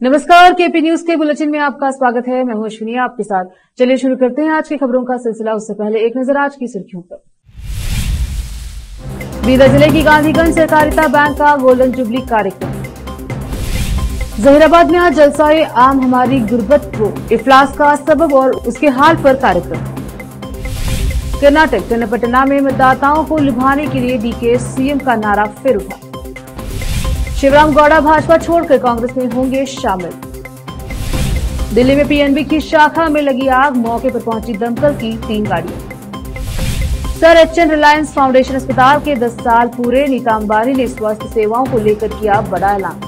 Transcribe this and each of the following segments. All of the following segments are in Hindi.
नमस्कार, केपी न्यूज के बुलेटिन में आपका स्वागत है। मैं हूं अश्विनी आपके साथ। चलिए शुरू करते हैं आज की खबरों का सिलसिला। उससे पहले एक नजर आज की सुर्खियों पर। बीदर जिले की गांधीगंज सहकारिता बैंक का गोल्डन जुबली कार्यक्रम। जहीराबाद में आज जलसाए आम हमारी गुर्बत को इफ्लास का सबब और उसके हाल पर कार्यक्रम। कर्नाटक चन्नपटना में मतदाताओं को लुभाने के लिए डीके सीएम का नारा फिर उठा। शिवराम गौड़ा भाजपा छोड़कर कांग्रेस में होंगे शामिल। दिल्ली में पीएनबी की शाखा में लगी आग, मौके पर पहुंची दमकल की 3 गाड़ियां। सर एचएन रिलायंस फाउंडेशन अस्पताल के 10 साल पूरे, नीता अंबानी ने स्वास्थ्य सेवाओं को लेकर किया बड़ा ऐलान।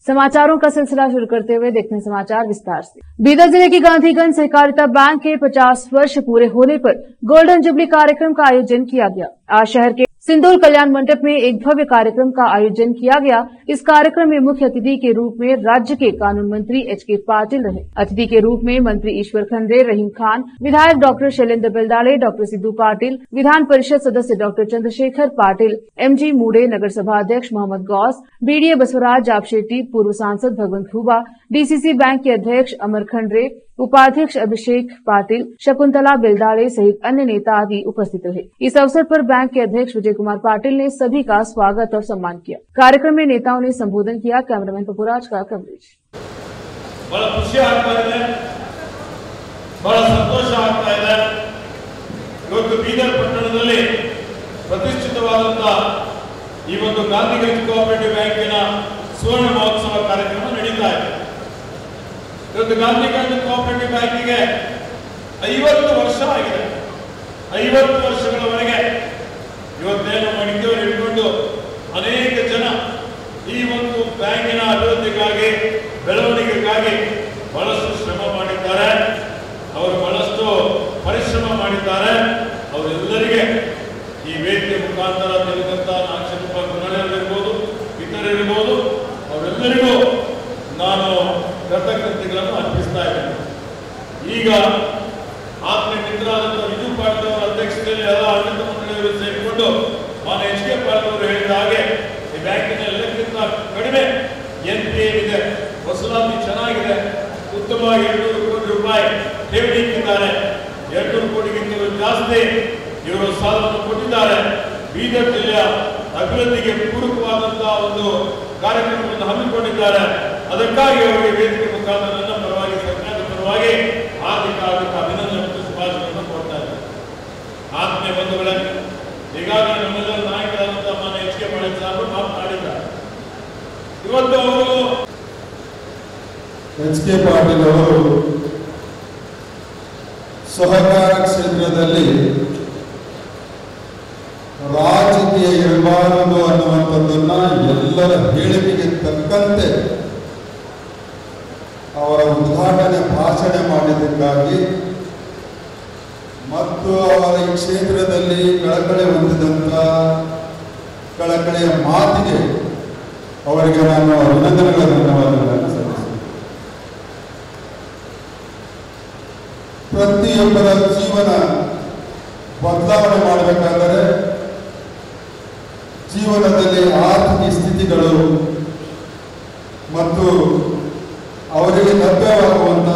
समाचारों का सिलसिला शुरू करते हुए देखते हैं समाचार विस्तार से। बीदर जिले की गांधीगंज सहकारिता बैंक के 50 वर्ष पूरे होने पर गोल्डन जुबली कार्यक्रम का आयोजन किया गया। आज शहर के सिंदूर कल्याण मंडप में एक भव्य कार्यक्रम का आयोजन किया गया। इस कार्यक्रम में मुख्य अतिथि के रूप में राज्य के कानून मंत्री एचके पाटिल रहे। अतिथि के रूप में मंत्री ईश्वर खंड्रे, रहीम खान, विधायक डॉक्टर शैलेंद्र बेलदाड़े, डॉक्टर सिद्धू पाटिल, विधान परिषद सदस्य डॉक्टर चंद्रशेखर पाटिल, एमजी मूडे, नगर सभा अध्यक्ष मोहम्मद गौस, बीडीए बसवराज जापशेट्टी, पूर्व सांसद भगवंत हुबा, डीसीसी बैंक के अध्यक्ष अमर खंड्रे, उपाध्यक्ष अभिषेक पाटिल, शकुंतला बेलदाड़े सहित अन्य नेता आदि उपस्थित रहे। इस अवसर पर बैंक के अध्यक्ष विजय कुमार पाटिल ने सभी का स्वागत और सम्मान किया। कार्यक्रम में नेताओं ने संबोधन किया। कैमरामैन पपुराज का कवरेज। बड़ा खुशी ಆಗ್ತಾ ಇದೆ, ಬಹಳ ಸಂತೋಷ ಆಗ್ತಾ ಇದೆ। ಇವತ್ತು ಬೀದರ್ ಪಟ್ಟಣದಲ್ಲಿ ಪ್ರತಿಷ್ಠಿತವಾದಂತಹ ಈ ಒಂದು ಗಾಂಧಿಗಂಜ್ ಕೋಆಪರೇಟಿವ್ ಬ್ಯಾಂಕಿನ ಸುವರ್ಣ ಮಹೋತ್ಸವ ಕಾರ್ಯಕ್ರಮ ನಡೀತಾ ಇದೆ। ಇವತ್ತು ಗಾಂಧಿಗಂಜ್ ಕೋಆಪರೇಟಿವ್ ಬ್ಯಾಂಕಿಗೆ 50 ವರ್ಷ ಆಗಿದೆ। 50 ವರ್ಷಗಳವರೆಗೆ ಇವತ್ತೇನು ಮಡಿಕೇರಿ ಹಿಡ್ಕೊಂಡು ಅನೇಕ ಜನ ಈ ಒಂದು ಬ್ಯಾಂಕಿನ ಅಭಿವೃದ್ಧಿಗಾಗಿ, ಬೆಳವಣಿಗೆಗಾಗಿ ಬಹಳಷ್ಟು ಶ್ರಮ ಮಾಡಿದ್ದಾರೆ, ಅವರು ಬಹಳಷ್ಟು ಪರಿಶ್ರಮ ಮಾಡಿದ್ದಾರೆ। ಅವರೆಲ್ಲರಿಗೆ ಈ ವೇದಿಕೆ ಮುಖಾಂತರ ತಿಳಿದಂತ ನಾಗಶಿಲ್ಪ ಗುಣಗಳಿರ್ಬೋದು, ಇತರರಿರ್ಬೋದು, ಅವರೆಲ್ಲರಿಗೂ ನಾನು ಕೃತಜ್ಞತೆಗಳನ್ನು ಅರ್ಪಿಸ್ತಾ ಇದ್ದೇನೆ। ಈಗ ಆತ್ಮೀಯ ಮಿತ್ರರಾದಂತಹ ವಿಜು ಪಾಟೀಲ್ ಅವರ ಅಧ್ಯಕ್ಷತೆಯಲ್ಲಿ ಎಲ್ಲ ಆಡಳಿತ ಮಂಡಳಿಯವರು ಸೇರಿಕೊಂಡು ಮಾನ್ಯ ಎಚ್.ಕೆ. ಪಾಟೀಲ್ ಅವರು ಹೇಳಿದ ಹಾಗೆ ಈ ಬ್ಯಾಂಕಿನ ಎಲ್ಲಕ್ಕಿಂತ ಕಡಿಮೆ ಎನ್ಪಿಎ ಇದೆ, ವಸೂಲಾತಿ ಚೆನ್ನಾಗಿದೆ, ಉತ್ತಮವಾಗಿ 200 ಕೋಟಿ ರೂಪಾಯಿ ಠೇವಣಿ ಇಟ್ಟಿದ್ದಾರೆ। 200 ಕೋಟಿಗಿಂತಲೂ ಜಾಸ್ತಿ ಇವರು ಸಾಲವನ್ನು ಕೊಟ್ಟಿದ್ದಾರೆ। ಬೀದರ್ ಜಿಲ್ಲೆಯ ಅಭಿವೃದ್ಧಿಗೆ ಪೂರಕವಾದಂತಹ ಒಂದು ಕಾರ್ಯಕ್ರಮವನ್ನು ಹಮ್ಮಿಕೊಂಡಿದ್ದಾರೆ। ಅದಕ್ಕಾಗಿ ಅವರಿಗೆ ವೇದಿಕೆ ಮುಖಾಂತರ ನನ್ನ ಪರವಾಗಿ, ಸರ್ಕಾರದ ಪರವಾಗಿ ಹಾರ್ದಿಕ ಅಭಿನಂದನೆ ಮತ್ತು ಶುಭಾಶಯಗಳನ್ನು ಕೊಡ್ತಾ ಇದ್ದಾರೆ। ಆತ್ಮೀಯ ಬಂಧುಗಳೇ, ಈಗಾಗಲೇ ನಮ್ಮೆಲ್ಲರ ನಾಯಕರಾದಂತಹ ಮಾನ್ಯ ಎಚ್.ಕೆ. ಪಾಟೀಲ್ ಸಾಹೇಬರು ಮಾತನಾಡಿದ್ದಾರೆ। ಇವತ್ತು ಅವರು ಎಚ್.ಕೆ. ಪಾಟೀಲ್ ಅವರು ಸಹಕಾರ ಕ್ಷೇತ್ರದಲ್ಲಿ ರಾಜಕೀಯ ಇರಬಾರದು ಅನ್ನುವಂಥದ್ದನ್ನ ಎಲ್ಲರ ಹೇಳಿಕೆಗೆ ತಕ್ಕಂತೆ ಅವರ ಉದ್ಘಾಟನೆ ಭಾಷಣ ಮಾಡಿದ್ದಕ್ಕಾಗಿ ಮತ್ತು ಅವರ ಈ ಕ್ಷೇತ್ರದಲ್ಲಿ ಕಳಕಳಿ ಹೊಂದಿದಂಥ ಕಳಕಳಿಯ ಮಾತಿಗೆ ಅವರಿಗೆ ನಾನು ಅಭಿನಂದನೆಗಳ ಧನ್ಯವಾದಗಳನ್ನು ಸಲ್ಲಿಸುತ್ತೇನೆ। ಪ್ರತಿಯೊಬ್ಬರ ಜೀವನ ಬದಲಾವಣೆ ಮಾಡಬೇಕಾದರೆ ಜೀವನದಲ್ಲಿ ಆರ್ಥಿಕ ಸ್ಥಿತಿಗಳು ಮತ್ತು ಅವರಿಗೆ ಲಭ್ಯವಾಗುವಂಥ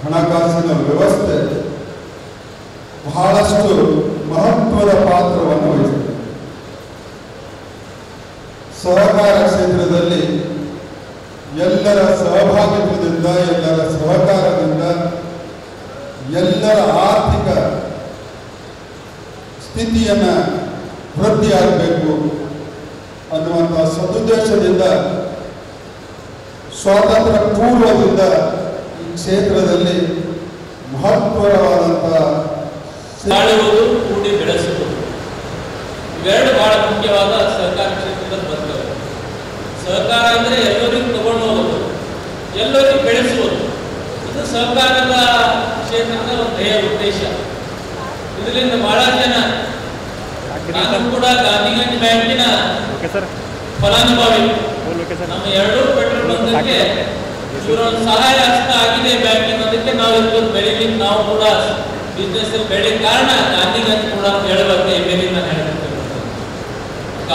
ಹಣಕಾಸಿನ ವ್ಯವಸ್ಥೆ ಬಹಳಷ್ಟು ಮಹತ್ವದ ಪಾತ್ರವನ್ನು ವಹಿಸುತ್ತದೆ। ಸಹಕಾರ ಕ್ಷೇತ್ರದಲ್ಲಿ ಎಲ್ಲರ ಸಹಭಾಗಿತ್ವದಿಂದ, ಎಲ್ಲರ ಸಹಕಾರದಿಂದ, ಎಲ್ಲರ ಆರ್ಥಿಕ ಸ್ಥಿತಿಯನ್ನು ವೃದ್ಧಿಯಾಗಬೇಕು ಅನ್ನುವಂಥ ಸದುದ್ದೇಶದಿಂದ ಸ್ವಾತಂತ್ರ್ಯ ಪೂರ್ವದಿಂದ ಈ ಕ್ಷೇತ್ರದಲ್ಲಿ ಮಹತ್ವವಾದಂಥ ತಾಳುವುದು, ಕೂಡಿ ಬೆಳೆಸುವುದು ಇವೆರಡು ಬಹಳ ಮುಖ್ಯವಾದ ಸಹಕಾರ ಕ್ಷೇತ್ರದ ಬದಲಾವಣೆ। ಸಹಕಾರ ಅಂದರೆ ಎಲ್ಲರಿಗೂ ತಗೊಂಡು ಹೋಗೋದು, ಎಲ್ಲರಿಗೂ ಬೆಳೆಸುವುದು, ಇದು ಸಹಕಾರದ ಕ್ಷೇತ್ರದ ಒಂದು ಧ್ಯೇಯ ಉದ್ದೇಶ। ಇದರಿಂದ ಬಹಳ ಜನ, ನಾನು ಕೂಡ ಗಾಂಧಿಗಂಜ್ ಬ್ಯಾಂಕಿನ ಫಲಾನುಭವಿ, ನಮ್ಮ 2 ಪೆಟ್ರೋಲ್ ಬಂದಕ್ಕೆ ಇವರೊಂದು ಸಹಾಯ ಹಸ್ತ ಆಗಿದೆ ಬ್ಯಾಂಕ್ ಅನ್ನೋದಕ್ಕೆ ನಾವು ಇವತ್ತು ಬೆಳಿಗ್ಗೆ ನಾವು ಕೂಡ ಬಿಸ್ನೆಸ್ ಬೆಳೆ ಕಾರಣ ಗಾಂಧಿಗಂಜ್ ಕೂಡ ಹೇಳುವಂತೆ ಮೇಲಿಂದ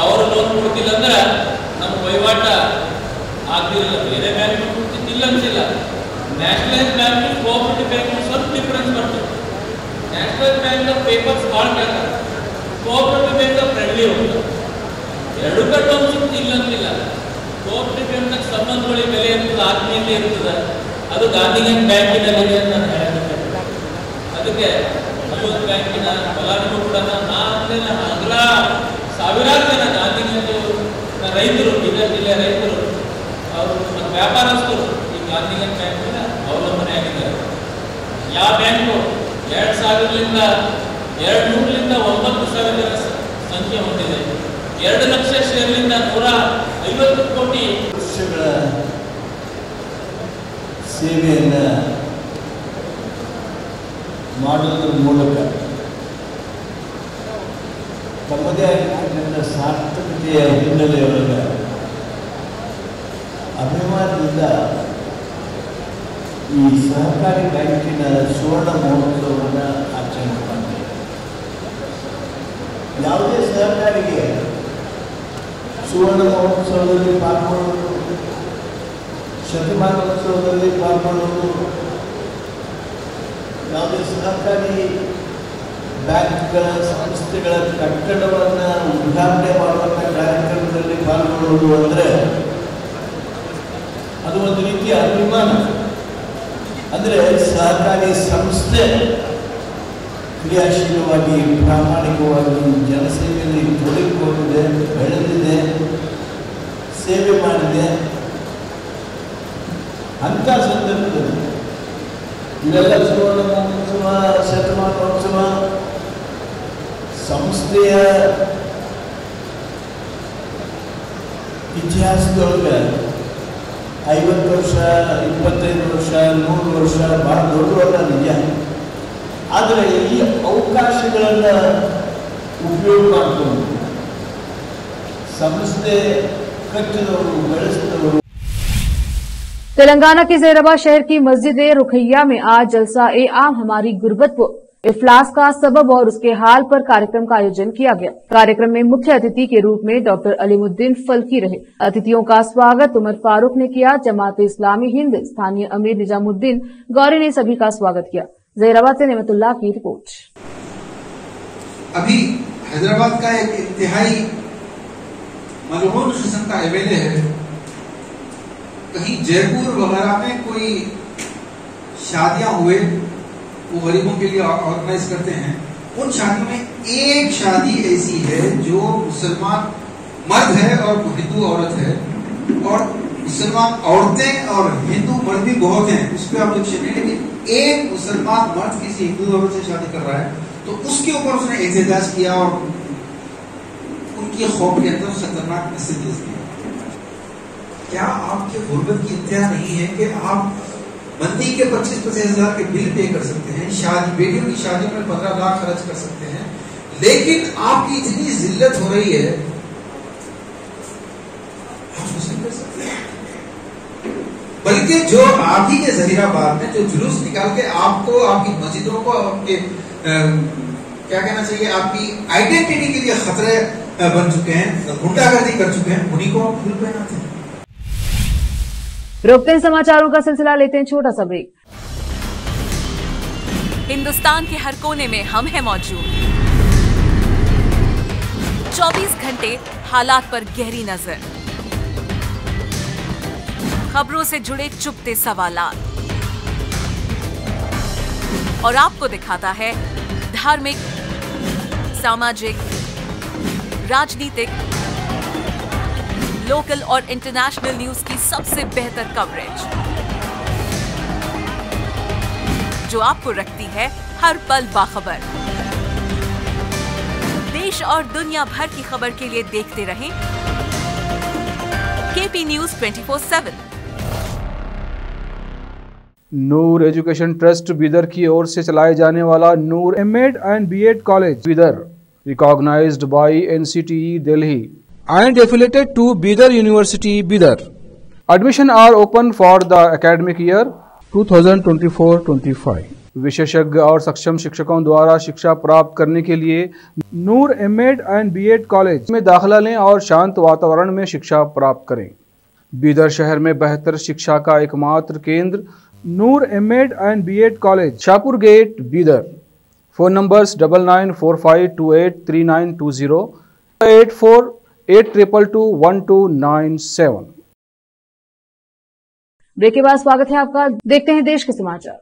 ಅವರು ಲೋನ್ ಕೊಡ್ತಿಲ್ಲ ಅಂದ್ರೆ ನಮ್ಮ ವಹಿವಾಟ ಆಗ್ತಿರಲಿಲ್ಲ. ಬೇರೆ ಬ್ಯಾಂಕ್ ಕೊಡ್ತಿದ್ದಿಲ್ಲ ಅಂತಿಲ್ಲ. ನ್ಯಾಷನಲೈಸ್ ಬ್ಯಾಂಕ್ ಕೋಆಪರೇಟಿವ್ ಬ್ಯಾಂಕ್ ಸ್ವಲ್ಪ ಡಿಫರೆನ್ಸ್ ಬರ್ತದೆ. ನ್ಯಾಷನಲೈಸ್ ಬ್ಯಾಂಕ್ ಪೇಪರ್ಸ್ ಭಾಳ ಕೇಳ್ತಾರೆ, ಕೋಆಪರೇಟಿವ್ ಬ್ಯಾಂಕ್ ಫ್ರೆಂಡ್ಲಿ ಹೋಗ್ತದೆ. ಎರಡು ಕಟ್ಟೋದು ಇಲ್ಲ ಅಂತಿಲ್ಲ. ಕೋಆಪರೇಟಿವ್ ಬ್ಯಾಂಕ್ ಸಂಬಂಧಗಳಿಗೆ ಬೆಲೆ ಇರ್ತದೆ, ಆತ್ಮೀಯತೆ ಇರ್ತದೆ. ಅದು ಗಾಂಧಿಗಂಜ್ ಬ್ಯಾಂಕಿನಲ್ಲಿದೆ ಅಂತ ನಾನು ಹೇಳಕ್ಕೆ. ಅದಕ್ಕೆ ಯೂತ್ ಬ್ಯಾಂಕಿನ ಫಲಾನುಭವಿ ಕೂಡ ಅಗ್ರ ಸಾವಿರಾರು ಜನ ಗಾಂಧಿಗಂಜ್ ರೈತರು, ಬೀದರ್ ಜಿಲ್ಲೆ ರೈತರು, ಅವರು ಮತ್ತು ವ್ಯಾಪಾರಸ್ಥರು ಈ ಗಾಂಧಿಗಂಜ್ ಬ್ಯಾಂಕಿನ ಅವಲಂಬನೆ ಆಗಿದ್ದಾರೆ. ಯಾವ ಬ್ಯಾಂಕು 2000ರಿಂದ 200ರಿಂದ 9,000 ಜನ ಸಂಖ್ಯೆ ಹೊಂದಿದೆ. 2 ಲಕ್ಷ ಶೇರ್ಲಿಂದ 150 ಕೋಟಿ ವರ್ಷಗಳ ಸೇವೆಯನ್ನು ಮಾಡುವುದರ ಮೂಲಕ ತಮ್ಮದೇ ಆಗಿರ್ತಕ್ಕಂಥ ಸಾರ್ಥಕತೆಯ ಹಿನ್ನೆಲೆಯೊಳಗೆ ಅಭಿಮಾನದಿಂದ ಈ ಸಹಕಾರಿ ಬ್ಯಾಂಕಿನ ಸುವರ್ಣ ಮಹೋತ್ಸವವನ್ನು ಆಚರಣೆ ಮಾಡ್ತಾರೆ. ಯಾವುದೇ ಸಹಕಾರಿಗೆ ಸುವರ್ಣ ಮಹೋತ್ಸವದಲ್ಲಿ ಪಾಲ್ಗೊಳ್ಳೋದು, ಶತಮಾನೋತ್ಸವದಲ್ಲಿ ಪಾಲ್ಗೊಳ್ಳೋದು, ಯಾವುದೇ ಸಹಕಾರಿ ಬ್ಯಾಂಕ್ಗಳ ಸಂಸ್ಥೆಗಳ ಕಟ್ಟಡವನ್ನು ಉದ್ಘಾಟನೆ ಮಾಡುವಂಥ ಕಾರ್ಯಕ್ರಮದಲ್ಲಿ ಪಾಲ್ಗೊಳ್ಳುವುದು ಅಂದರೆ ಅದು ಒಂದು ರೀತಿಯ ಅಭಿಮಾನ. ಅಂದರೆ ಸಹಕಾರಿ ಸಂಸ್ಥೆ ಕ್ರಿಯಾಶೀಲವಾಗಿ ಪ್ರಾಮಾಣಿಕವಾಗಿ ಜನಸೇವೆಯಲ್ಲಿ ತೊಡಗಿಕೊಂಡಿದೆ, ಬೆಳೆದಿದೆ, ಸೇವೆ ಮಾಡಿದೆ. ಅಂಥ ಸಂದರ್ಭದಲ್ಲಿ ಇವೆಲ್ಲ ಸುವರ್ಣ ಮಹೋತ್ಸವ, ಶತಮಾನೋತ್ಸವ, ಸಂಸ್ಥೆಯ ಇತಿಹಾಸದೊಳಗೆ 50 ವರ್ಷ, 25 ವರ್ಷ, 100 ವರ್ಷ ಭಾಳ ದೊಡ್ಡವಲ್ಲ ನಿಜ. ಆದರೆ ಈ ಅವಕಾಶಗಳನ್ನು ಉಪಯೋಗ ಮಾಡಿಕೊಂಡು ಸಂಸ್ಥೆ ಕಟ್ಟಿದವರು, ಬೆಳೆಸಿದವರು. तेलंगाना के जैराबाद शहर की मस्जिद रुखैया में आज जलसा-ए आम हमारी गुर्बत को इफ्लास का सबब और उसके हाल पर कार्यक्रम का आयोजन किया गया। कार्यक्रम में मुख्य अतिथि के रूप में डॉक्टर अलीमुद्दीन फल्की रहे। अतिथियों का स्वागत उमर फारूक ने किया। जमात इस्लामी हिंद स्थानीय अमीर निजामुद्दीन गौरी ने सभी का स्वागत किया। जैराबाद से नेमतुल्लाह की रिपोर्ट। अभी हैदराबाद का एक इंतहाई मलहून किस्म का एमएलए है। कहीं जयपुर वगैरह में कोई शादियां हुए, वो गरीबों के लिए ऑर्गेनाइज करते हैं। उन शादियों में एक शादी ऐसी है जो मुसलमान मर्द है और हिंदू औरत है, और मुसलमान औरतें और हिंदू मर्द भी बहुत हैं, उस पर आप लक्ष्य नहीं, लेकिन एक मुसलमान मर्द किसी हिंदू औरत से शादी कर रहा है तो उसके ऊपर उसने एहतजाज किया और उनकी खौफ के अंदर खतरनाक मैसेज दिया। क्या आपके गुर्बत की इंतहा नहीं है कि आप मंदी के 25-25 हजार के बिल पे कर सकते हैं, शादी बेटियों की शादी में 15 लाख खर्च कर सकते हैं, लेकिन आपकी इतनी जिल्लत हो रही है आप कुछ नहीं कर सकते। बल्कि जो आप ही के जहीराबाद में जो जुलूस निकाल के आपको, आपकी मस्जिदों को, आपके क्या कहना चाहिए, आपकी आइडेंटिटी के लिए खतरे बन चुके हैं, गुंडागर्दी कर चुके हैं, उन्हीं को आप फूल पहनाते हैं। रोकते हैं समाचारों का सिलसिला, लेते हैं छोटा सा ब्रेक। हिंदुस्तान के हर कोने में हम हैं मौजूद। 24 घंटे हालात पर गहरी नजर, खबरों से जुड़े चुपते सवालात, और आपको दिखाता है धार्मिक, सामाजिक, राजनीतिक, लोकल और इंटरनेशनल न्यूज की सबसे बेहतर कवरेज, जो आपको रखती है हर पल बाखबर। देश और दुनिया भर की खबर के लिए देखते रहें KP news 24/7। Noor education trust Bidar की ओर से चलाए जाने वाला Noor MEd and BEd college Bidar, recognised by NCTE Delhi and affiliated to Bidar University, Bidar. Admission are open for the academic year 2024-25. विशेषज्ञ और सक्षम शिक्षकों द्वारा शिक्षा प्राप्त करने के लिए नूर एमएड एंड बीएड कॉलेज में दाखिला लें और शांत वातावरण में शिक्षा प्राप्त करें। बीदर शहर में बेहतर शिक्षा का एकमात्र केंद्र Noor MEd and BEd college, Shahpur gate, Bidar. Phone numbers 9945283920, 8482221297। Break के बाद स्वागत है आपका। देखते हैं देश के समाचार।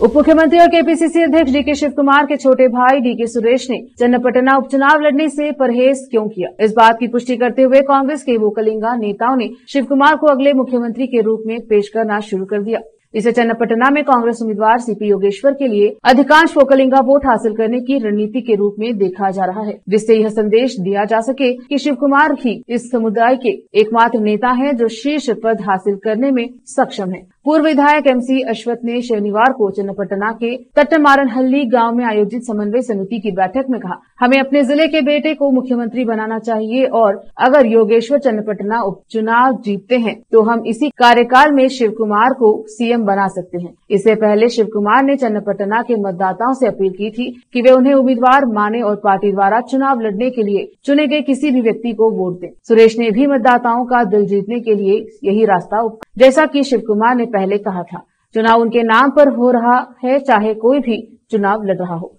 उप मुख्यमंत्री और केपीसीसी अध्यक्ष डीके शिव कुमार के छोटे भाई डीके सुरेश ने चन्नपटना उपचुनाव लड़ने से परहेज क्यों किया, इस बात की पुष्टि करते हुए कांग्रेस के वोकलिंगा नेताओं ने शिव कुमार को अगले मुख्यमंत्री के रूप में पेश करना शुरू कर दिया। इसे चन्नपटना में कांग्रेस उम्मीदवार सीपी योगेश्वर के लिए अधिकांश वोकलिंगा वोट हासिल करने की रणनीति के रूप में देखा जा रहा है, जिससे यह संदेश दिया जा सके कि शिव कुमार ही इस समुदाय के एकमात्र नेता हैं जो शीर्ष पद हासिल करने में सक्षम हैं। पूर्व विधायक एमसी अश्वथ ने शनिवार को चन्नपटना के तट्टमारनहल्ली गांव में आयोजित समन्वय समिति की बैठक में कहा, हमें अपने जिले के बेटे को मुख्यमंत्री बनाना चाहिए और अगर योगेश्वर चन्नपटना उपचुनाव जीतते हैं तो हम इसी कार्यकाल में शिव कुमार को सीएम बना सकते हैं। इससे पहले शिव कुमार ने चन्नपटना के मतदाताओं से अपील की थी कि वे उन्हें उम्मीदवार माने और पार्टी द्वारा चुनाव लड़ने के लिए चुने गए किसी भी व्यक्ति को वोट दें। सुरेश ने भी मतदाताओं का दिल जीतने के लिए यही रास्ता जैसा कि शिव कुमार ने पहले कहा था, चुनाव उनके नाम पर हो रहा है, चाहे कोई भी चुनाव लड़ रहा हो।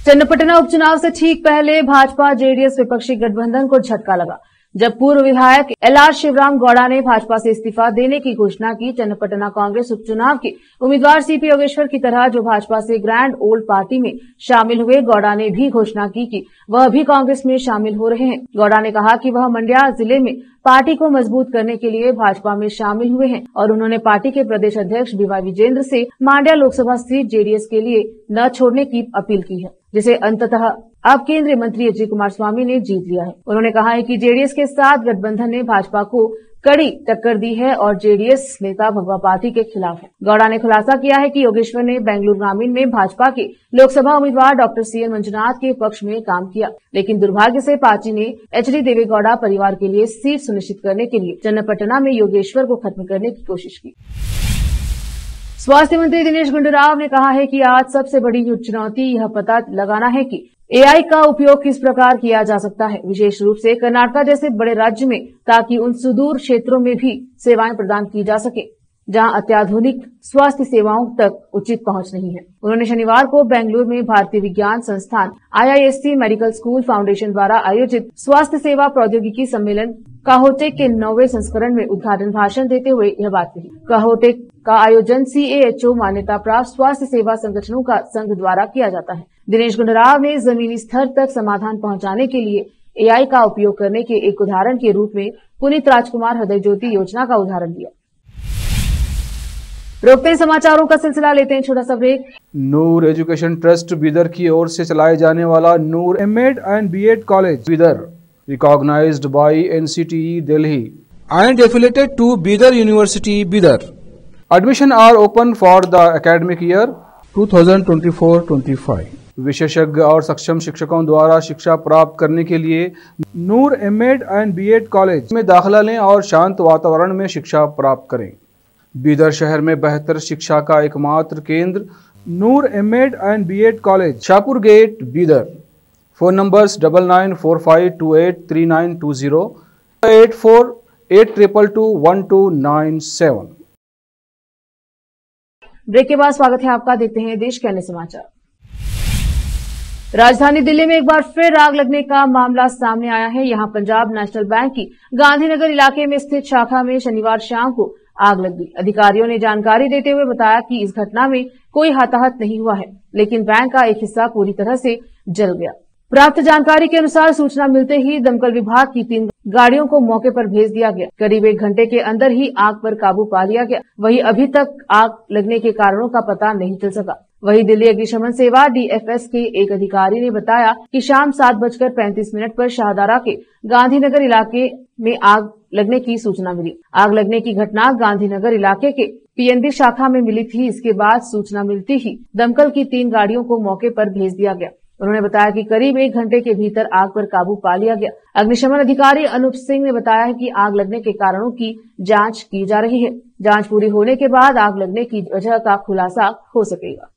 चन्नपटना उपचुनाव से ठीक पहले भाजपा जेडीएस विपक्षी गठबंधन को झटका लगा जब पूर्व विधायक एलआर शिवराम गौड़ा ने भाजपा से इस्तीफा देने की घोषणा की। चन्नपटना कांग्रेस उपचुनाव के उम्मीदवार सीपी योगेश्वर की तरह जो भाजपा से ग्रैंड ओल्ड पार्टी में शामिल हुए, गौड़ा ने भी घोषणा की कि वह भी कांग्रेस में शामिल हो रहे हैं। गौड़ा ने कहा कि वह मंड्या जिले में पार्टी को मजबूत करने के लिए भाजपा में शामिल हुए हैं और उन्होंने पार्टी के प्रदेश अध्यक्ष बीवाई विजेंद्र से मांड्या लोकसभा सीट जेडीएस के लिए न छोड़ने की अपील की है, जिसे अंततः अब केंद्रीय मंत्री एच डी कुमारस्वामी ने जीत लिया है। उन्होंने कहा है कि जेडीएस के साथ गठबंधन ने भाजपा को कड़ी टक्कर दी है और जेडीएस नेता भगवा पार्टी के खिलाफ है। गौड़ा ने खुलासा किया है कि योगेश्वर ने बेंगलुरु ग्रामीण में भाजपा के लोकसभा उम्मीदवार डॉक्टर सीएन मंजुनाथ के पक्ष में काम किया, लेकिन दुर्भाग्य से पार्टी ने एचडी देवेगौड़ा परिवार के लिए सीट सुनिश्चित करने के लिए चन्नपटना में योगेश्वर को खत्म करने की कोशिश की। स्वास्थ्य मंत्री दिनेश गुंडूराव ने कहा है कि आज सबसे बड़ी चुनौती यह पता लगाना है कि एआई का उपयोग किस प्रकार किया जा सकता है, विशेष रूप से कर्नाटक जैसे बड़े राज्य में, ताकि उन सुदूर क्षेत्रों में भी सेवाएं प्रदान की जा सके जहां अत्याधुनिक स्वास्थ्य सेवाओं तक उचित पहुंच नहीं है। उन्होंने शनिवार को बेंगलुरु में भारतीय विज्ञान संस्थान आईआईएससी मेडिकल स्कूल फाउंडेशन द्वारा आयोजित स्वास्थ्य सेवा प्रौद्योगिकी सम्मेलन काहोटेक के 9वें संस्करण में उद्घाटन भाषण देते हुए यह बात कही। काहोटेक का आयोजन सीएएचओ मान्यता प्राप्त स्वास्थ्य सेवा संगठनों का संघ द्वारा किया जाता है। दिनेश गुंडूराव ने जमीनी स्तर तक समाधान पहुंचाने के लिए एआई का उपयोग करने के एक उदाहरण के रूप में पुनीत राजकुमार हृदय ज्योति योजना का उदाहरण दिया। रोकते हैं समाचारों का सिलसिला, लेते हैं छोटा सा break. Noor education trust Bidar की ओर से चलाए जाने वाला Noor MEd and BEd college Bidar, recognized by NCTE Delhi and affiliated to Bidar University, Bidar. Admission are open for the academic year 2024-25. विशेषज्ञ और सक्षम शिक्षकों द्वारा शिक्षा प्राप्त करने के लिए नूर एमएड एंड बीएड कॉलेज में दाखिला लें और शांत वातावरण में शिक्षा प्राप्त करें। बीदर शहर में बेहतर शिक्षा का एकमात्र केंद्र Noor MEd and BEd college, Shahpur gate, Bidar. Phone numbers 9945283920, 8482221297। Break के बाद स्वागत है आपका। देखते हैं देश के अन्य समाचार। राजधानी दिल्ली में एक बार फिर आग लगने का मामला सामने आया है। यहां पंजाब नेशनल बैंक की गांधीनगर इलाके में स्थित शाखा में शनिवार शाम को आग लग गई। अधिकारियों ने जानकारी देते हुए बताया कि इस घटना में कोई हताहत नहीं हुआ है, लेकिन बैंक का एक हिस्सा पूरी तरह से जल गया। प्राप्त जानकारी के अनुसार सूचना मिलते ही दमकल विभाग की 3 गाड़ियों को मौके पर भेज दिया गया। करीब 1 घंटे के अंदर ही आग पर काबू पा लिया गया। वहीं अभी तक आग लगने के कारणों का पता नहीं चल सका। वहीं दिल्ली अग्निशमन सेवा डीएफएस के एक अधिकारी ने बताया कि शाम 7:35 पर शाहदारा के गांधीनगर इलाके में आग लगने की सूचना मिली। आग लगने की घटना गांधीनगर इलाके के पीएनबी शाखा में मिली थी। इसके बाद सूचना मिलती ही दमकल की 3 गाड़ियों को मौके पर भेज दिया गया। उन्होंने बताया कि करीब 1 घंटे के भीतर आग पर काबू पा लिया गया। अग्निशमन अधिकारी अनूप सिंह ने बताया है कि आग लगने के कारणों की जांच की जा रही है। जांच पूरी होने के बाद आग लगने की वजह का खुलासा हो सकेगा।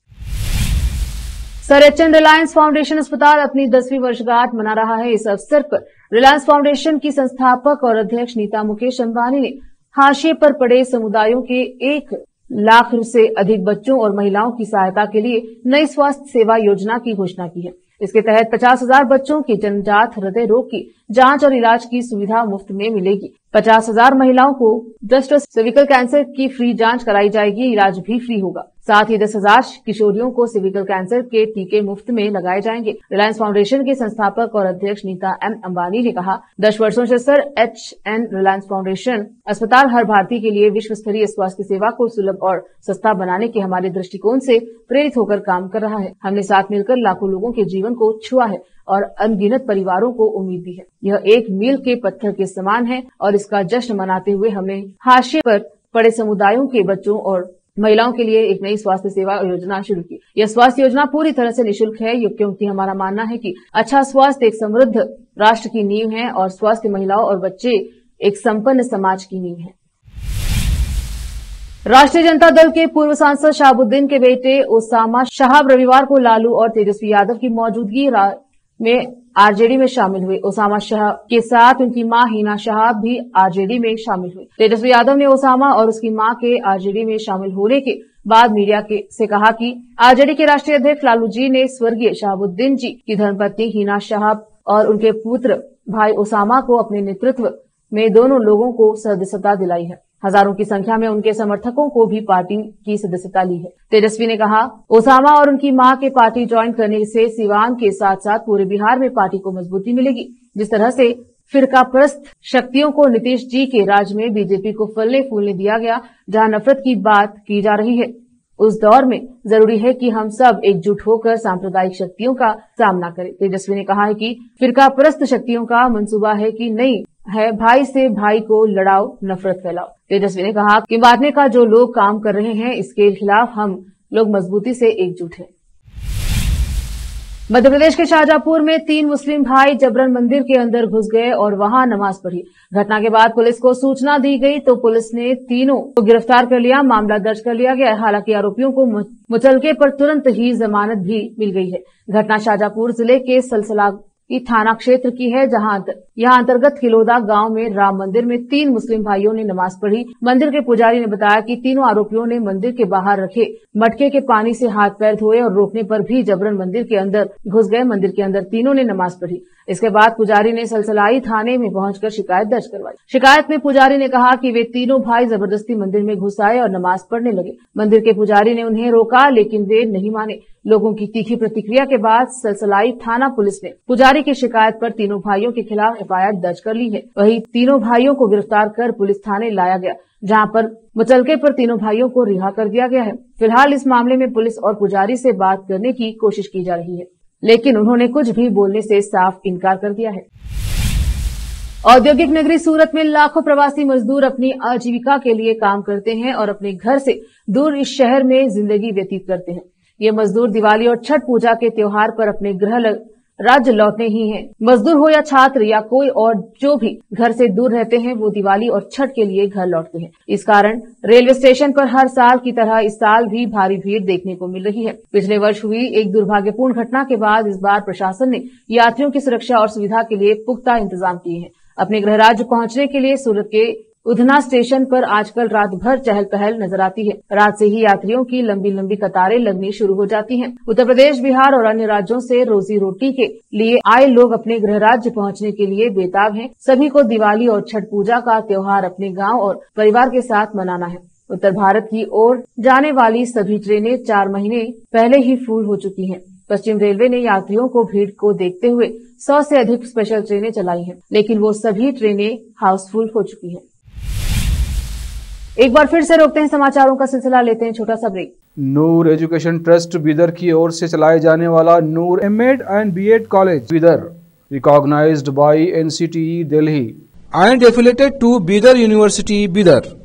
Sir H.N.. रिलायंस फाउंडेशन अस्पताल अपनी 10वीं वर्षगांठ मना रहा है। इस अवसर पर रिलायंस फाउंडेशन की संस्थापक और अध्यक्ष नीता मुकेश अंबानी ने हाशिए पर पड़े समुदायों के 1 लाख से अधिक बच्चों और महिलाओं की सहायता के लिए नई स्वास्थ्य सेवा योजना की घोषणा की है। इसके तहत 50,000 बच्चों की जन्मजात हृदय रोग की जांच और इलाज की सुविधा मुफ्त में मिलेगी। 50,000 महिलाओं को ब्रेस्ट और सर्विकल कैंसर की फ्री जांच कराई जाएगी, इलाज भी फ्री होगा। साथ ही 10,000 किशोरियों को सर्विकल कैंसर के टीके मुफ्त में लगाए जाएंगे। रिलायंस फाउंडेशन के संस्थापक और अध्यक्ष नीता एम अंबानी ने कहा, 10 वर्षों से सर एच.एन. रिलायंस फाउंडेशन अस्पताल हर भारतीय के लिए विश्व स्तरीय स्वास्थ्य सेवा को सुलभ और सस्ता बनाने के हमारे दृष्टिकोण से प्रेरित होकर काम कर रहा है। हमने साथ मिलकर लाखों लोगों के जीवन को छुआ है और अनगिनत परिवारों को उम्मीद दी है। यह एक मील के पत्थर के समान है और इसका जश्न मनाते हुए हमने हाशिए पर पड़े समुदायों के बच्चों और महिलाओं के लिए एक नई स्वास्थ्य सेवा योजना शुरू की। यह स्वास्थ्य योजना पूरी तरह से निःशुल्क है, क्योंकि हमारा मानना है कि अच्छा स्वास्थ्य एक समृद्ध राष्ट्र की नींव है और स्वस्थ महिलाओं और बच्चे एक संपन्न समाज की नींव है। राष्ट्रीय जनता दल के पूर्व सांसद शहाबुद्दीन के बेटे ओसामा शहाब रविवार को लालू और तेजस्वी यादव की मौजूदगी में आरजेडी में शामिल हुए। ओसामा शहाब के साथ उनकी मां हिना शहाब भी आरजेडी में शामिल हुई। तेजस्वी यादव ने ओसामा और उसकी मां के आरजेडी में शामिल होने के बाद मीडिया से कहा कि आरजेडी के राष्ट्रीय अध्यक्ष लालू जी ने स्वर्गीय शहाबुद्दीन जी की धर्मपत्नी हिना शहाब और उनके पुत्र भाई ओसामा को अपने नेतृत्व में दोनों लोगों को सदस्यता दिलाई है। हजारों की संख्या में उनके समर्थकों को भी पार्टी की सदस्यता ली है। तेजस्वी ने कहा, ओसामा और उनकी मां के पार्टी ज्वाइन करने से सिवान के साथ साथ पूरे बिहार में पार्टी को मजबूती मिलेगी। जिस तरह से फिरकाप्रस्त शक्तियों को नीतीश जी के राज में बीजेपी को फलने फूलने दिया गया, जहां नफरत की बात की जा रही है, उस दौर में जरूरी है कि हम सब एकजुट होकर सांप्रदायिक शक्तियों का सामना करें। तेजस्वी ने कहा है कि फिरकाप्रस्त शक्तियों का मंसूबा है कि नहीं है भाई से भाई को लड़ाओ, नफरत फैलाओ। तेजस्वी ने कहा कि बांटने का जो लोग काम कर रहे हैं, इसके खिलाफ हम लोग मजबूती से एकजुट हैं। मध्य प्रदेश के शाहजहांपुर में 3 मुस्लिम भाई जबरन मंदिर के अंदर घुस गए और वहां नमाज पढ़ी। घटना के बाद पुलिस को सूचना दी गई तो पुलिस ने तीनों को गिरफ्तार कर लिया। मामला दर्ज कर लिया गया है। हालांकि आरोपियों को मुचलके पर तुरंत ही जमानत भी मिल गई है। घटना शाहजहांपुर जिले के सलसला थाना क्षेत्र की है, यहाँ अंतर्गत किलोदा गांव में राम मंदिर में 3 मुस्लिम भाइयों ने नमाज पढ़ी। मंदिर के पुजारी ने बताया कि तीनों आरोपियों ने मंदिर के बाहर रखे मटके के पानी से हाथ पैर धोए और रोकने पर भी जबरन मंदिर के अंदर घुस गए। मंदिर के अंदर तीनों ने नमाज पढ़ी। इसके बाद पुजारी ने सलसलाई थाने में पहुंचकर शिकायत दर्ज करवाई। शिकायत में पुजारी ने कहा कि वे तीनों भाई जबरदस्ती मंदिर में घुस आए और नमाज पढ़ने लगे। मंदिर के पुजारी ने उन्हें रोका, लेकिन वे नहीं माने। लोगों की तीखी प्रतिक्रिया के बाद सलसलाई थाना पुलिस ने पुजारी की शिकायत पर तीनों भाइयों के खिलाफ एफआईआर दर्ज कर ली है। वहीं तीनों भाइयों को गिरफ्तार कर पुलिस थाने लाया गया, जहां पर मुचलके पर तीनों भाइयों को रिहा कर दिया गया है। फिलहाल इस मामले में पुलिस और पुजारी से बात करने की कोशिश की जा रही है, लेकिन उन्होंने कुछ भी बोलने से साफ इनकार कर दिया है। औद्योगिक नगरी सूरत में लाखों प्रवासी मजदूर अपनी आजीविका के लिए काम करते हैं और अपने घर से दूर इस शहर में जिंदगी व्यतीत करते हैं। ये मजदूर दिवाली और छठ पूजा के त्योहार पर अपने गृह राज्य लौटने ही हैं। मजदूर हो या छात्र या कोई और जो भी घर से दूर रहते हैं, वो दिवाली और छठ के लिए घर लौटते हैं। इस कारण रेलवे स्टेशन पर हर साल की तरह इस साल भी भारी भीड़ देखने को मिल रही है। पिछले वर्ष हुई एक दुर्भाग्यपूर्ण घटना के बाद इस बार प्रशासन ने यात्रियों की सुरक्षा और सुविधा के लिए पुख्ता इंतजाम किए हैं। अपने गृह राज्य पहुंचने के लिए सूरत के उधना स्टेशन पर आजकल रात भर चहल पहल नजर आती है। रात से ही यात्रियों की लंबी लंबी कतारें लगनी शुरू हो जाती हैं। उत्तर प्रदेश, बिहार और अन्य राज्यों से रोजी रोटी के लिए आए लोग अपने गृह राज्य पहुंचने के लिए बेताब हैं। सभी को दिवाली और छठ पूजा का त्योहार अपने गांव और परिवार के साथ मनाना है। उत्तर भारत की ओर जाने वाली सभी ट्रेनें 4 महीने पहले ही फुल हो चुकी हैं। पश्चिम रेलवे ने यात्रियों को भीड़ को देखते हुए 100 से अधिक स्पेशल ट्रेनें चलाई हैं, लेकिन वो सभी ट्रेनें हाउसफुल हो चुकी हैं। एक बार फिर से रोकते हैं समाचारों का सिलसिला, लेते हैं छोटा सा break. Noor education trust Bidar की ओर से चलाए जाने वाला Noor MEd and BEd college Bidar, recognised by NCTE Delhi and affiliated to Bidar university Bidar.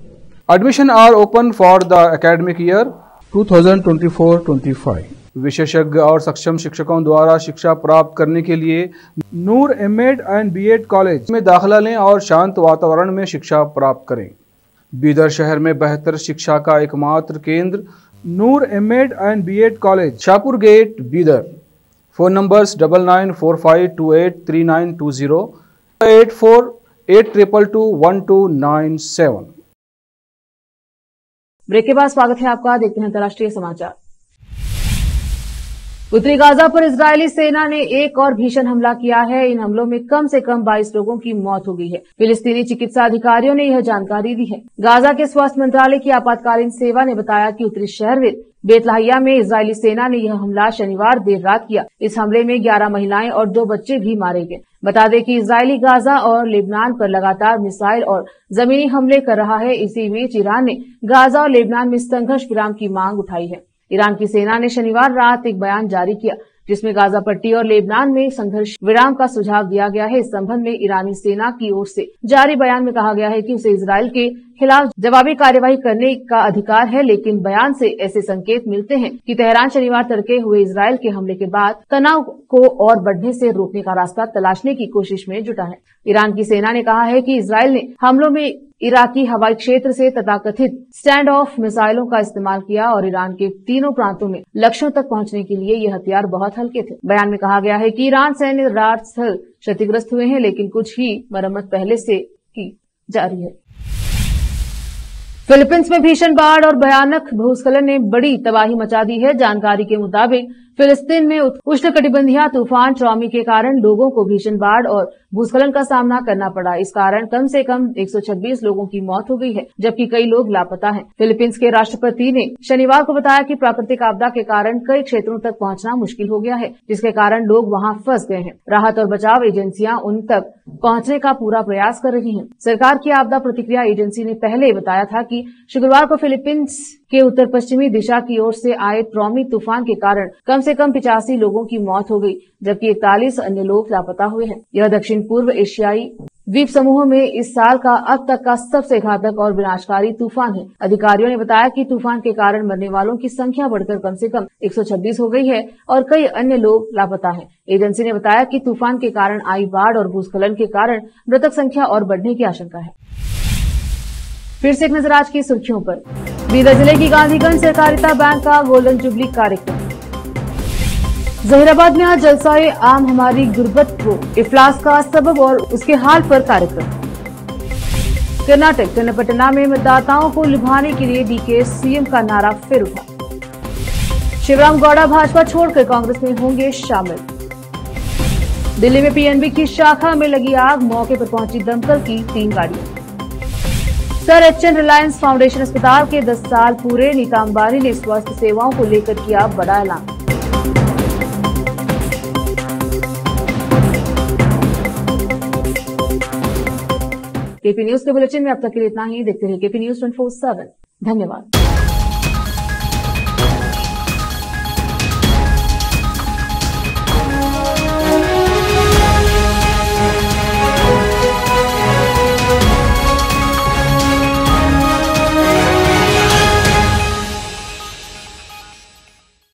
Admission are open for the academic year 2024-25. विशेषज्ञ और सक्षम शिक्षकों द्वारा शिक्षा प्राप्त करने के लिए नूर एमएड एंड बीएड कॉलेज में दाखिला लें और शांत वातावरण में शिक्षा प्राप्त करें। बीदर शहर में बेहतर शिक्षा का एकमात्र केंद्र Noor MEd and BEd college, Shahpur gate, Bidar. Phone numbers 9945283920, 8482221297। Break के बाद स्वागत है आपका। देखते हैं अंतर्राष्ट्रीय समाचार। उत्तरी गाजा पर इजरायली सेना ने एक और भीषण हमला किया है। इन हमलों में कम से कम 22 लोगों की मौत हो गई है। फिलिस्तीनी चिकित्सा अधिकारियों ने यह जानकारी दी है। गाजा के स्वास्थ्य मंत्रालय की आपातकालीन सेवा ने बताया कि उत्तरी शहर बेतलाहिया में इजरायली सेना ने यह हमला शनिवार देर रात किया। इस हमले में 11 महिलाएं और 2 बच्चे भी मारे गए। बता दें कि इजरायली गाजा और लेबनान पर लगातार मिसाइल और जमीनी हमले कर रहा है। इसी बीच ईरान ने गाजा और लेबनान में संघर्ष विराम की मांग उठाई है। ईरान की सेना ने शनिवार रात एक बयान जारी किया जिसमें गाजा पट्टी और लेबनान में संघर्ष विराम का सुझाव दिया गया है। इस संबंध में ईरानी सेना की ओर से जारी बयान में कहा गया है कि उसे इजरायल के खिलाफ जवाबी कार्यवाही करने का अधिकार है, लेकिन बयान से ऐसे संकेत मिलते हैं कि तेहरान शनिवार तड़के हुए इजरायल के हमले के बाद तनाव को और बढ़ने से रोकने का रास्ता तलाशने की कोशिश में जुटा है। ईरान की सेना ने कहा है कि इजरायल ने हमलों में इराकी हवाई क्षेत्र से तथाकथित स्टैंड ऑफ मिसाइलों का इस्तेमाल किया और ईरान के तीनों प्रांतों में लक्ष्यों तक पहुंचने के लिए ये हथियार बहुत हल्के थे। बयान में कहा गया है कि ईरान सैन्य राड स्थल क्षतिग्रस्त हुए हैं, लेकिन कुछ ही मरम्मत पहले से की जारी है। फिलीपींस में भीषण बाढ़ और भयानक भूस्खलन ने बड़ी तबाही मचा दी है। जानकारी के मुताबिक फिलिस्तीन में उष्णकटिबंधीय तूफान ट्रॉमी के कारण लोगों को भीषण बाढ़ और भूस्खलन का सामना करना पड़ा। इस कारण कम से कम 126 लोगों की मौत हो गई है, जबकि कई लोग लापता हैं। फिलीपींस के राष्ट्रपति ने शनिवार को बताया कि प्राकृतिक आपदा के कारण कई क्षेत्रों तक पहुंचना मुश्किल हो गया है, जिसके कारण लोग वहां फंस गए हैं। राहत और बचाव एजेंसियां उन तक पहुंचने का पूरा प्रयास कर रही हैं। सरकार की आपदा प्रतिक्रिया एजेंसी ने पहले बताया था कि शुक्रवार को फिलीपींस के उत्तर पश्चिमी दिशा की ओर से आए ट्रॉमी तूफान के कारण कम से कम 85 लोगों की मौत हो गई, जबकि 41 अन्य लोग लापता हुए हैं। यह दक्षिण पूर्व एशियाई द्वीप समूह में इस साल का अब तक का सबसे घातक और विनाशकारी तूफान है। अधिकारियों ने बताया कि तूफान के कारण मरने वालों की संख्या बढ़कर कम से कम 126 हो गई है और कई अन्य लोग लापता हैं। एजेंसी ने बताया कि तूफान के कारण आई बाढ़ और भूस्खलन के कारण मृतक संख्या और बढ़ने की आशंका है। फिर से एक नजर आज की सुर्खियों पर। बीदर जिले की गांधीगंज सहकारिता बैंक का गोल्डन जुबली कार्यक्रम। जहीराबाद में आज जलसाए आम हमारी गुर्बत को इफ्लास का सबब और उसके हाल पर कार्यक्रम। कर्नाटक चन्नपटना में मतदाताओं को लुभाने के लिए डीके सीएम का नारा फिर उठा। शिवराम गौड़ा भाजपा छोड़कर कांग्रेस में होंगे शामिल। दिल्ली में पीएनबी की शाखा में लगी आग, मौके पर पहुंची दमकल की 3 गाड़ियां। सर एचएन रिलायंस फाउंडेशन अस्पताल के 10 साल पूरे, नीता अंबानी ने स्वास्थ्य सेवाओं को लेकर किया बड़ा ऐलान। केपी न्यूज के बुलेटिन में अब तक के लिए इतना ही। देखते रहिए केपी न्यूज 24/7। धन्यवाद।